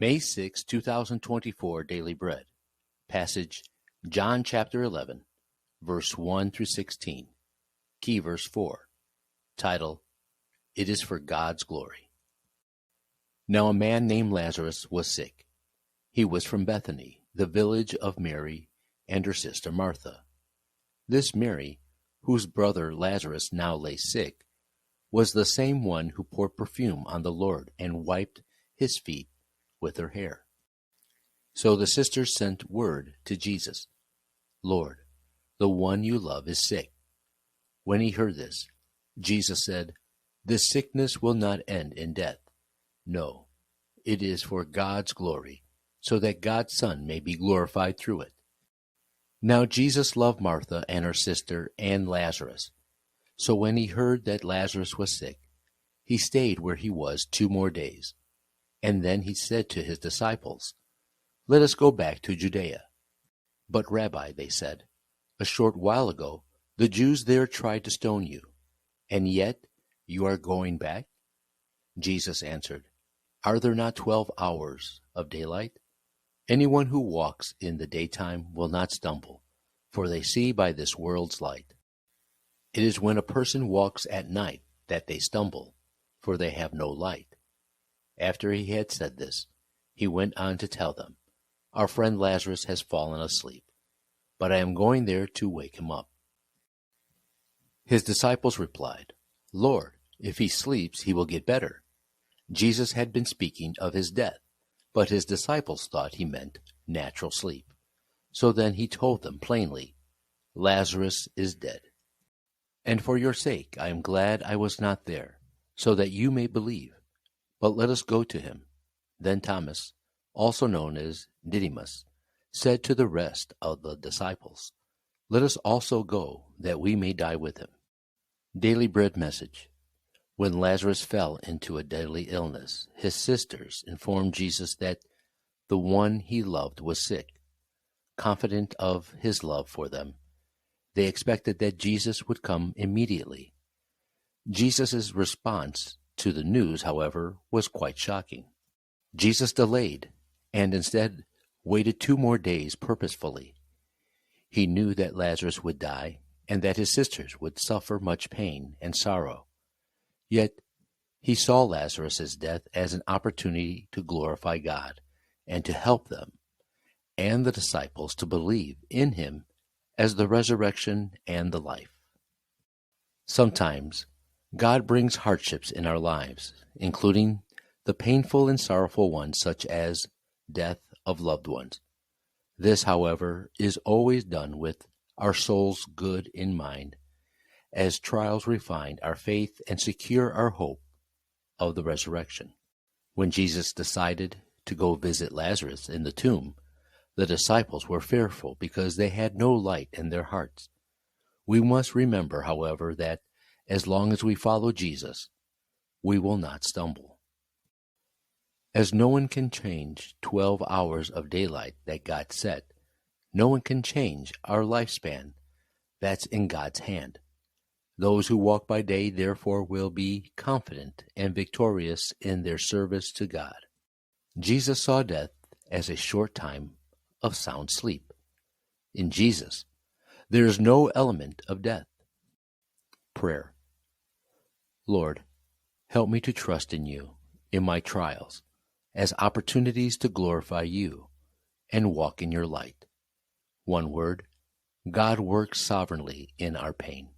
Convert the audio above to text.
May 6, 2024 Daily Bread. Passage, John chapter 11, verse 1 through 16. Key verse 4. Title, It is for God's Glory. Now a man named Lazarus was sick. He was from Bethany, the village of Mary and her sister Martha. This Mary, whose brother Lazarus now lay sick, was the same one who poured perfume on the Lord and wiped his feet with her hair. So the sisters sent word to Jesus, Lord, the one you love is sick. When he heard this, Jesus said, This sickness will not end in death. No, it is for God's glory, so that God's Son may be glorified through it. Now Jesus loved Martha and her sister and Lazarus. So when he heard that Lazarus was sick, he stayed where he was 2 more days. And then he said to his disciples, Let us go back to Judea. But Rabbi, they said, a short while ago the Jews there tried to stone you, and yet you are going back? Jesus answered, Are there not 12 hours of daylight? Anyone who walks in the daytime will not stumble, for they see by this world's light. It is when a person walks at night that they stumble, for they have no light. After he had said this, he went on to tell them, Our friend Lazarus has fallen asleep, but I am going there to wake him up. His disciples replied, Lord, if he sleeps, he will get better. Jesus had been speaking of his death, but his disciples thought he meant natural sleep. So then he told them plainly, Lazarus is dead. And for your sake I am glad I was not there, so that you may believe. But let us go to him. Then Thomas, also known as Didymus, said to the rest of the disciples, Let us also go, that we may die with him. Daily Bread Message. When Lazarus fell into a deadly illness, his sisters informed Jesus that the one he loved was sick. Confident of his love for them, they expected that Jesus would come immediately. Jesus' response to the news, however, was quite shocking. Jesus delayed, and instead waited 2 more days purposefully. He knew that Lazarus would die, and that his sisters would suffer much pain and sorrow. Yet he saw Lazarus' death as an opportunity to glorify God, and to help them, and the disciples to believe in him as the resurrection and the life. Sometimes God brings hardships in our lives, including the painful and sorrowful ones such as death of loved ones. This, however, is always done with our soul's good in mind, as trials refine our faith and secure our hope of the resurrection. When Jesus decided to go visit Lazarus in the tomb, the disciples were fearful because they had no light in their hearts. We must remember, however, that as long as we follow Jesus, we will not stumble. As no one can change 12 hours of daylight that God set, no one can change our lifespan that's in God's hand. Those who walk by day, therefore, will be confident and victorious in their service to God. Jesus saw death as a short time of sound sleep. In Jesus, there is no element of death. Prayer. Lord, help me to trust in you in my trials as opportunities to glorify you and walk in your light. One word, God works sovereignly in our pain.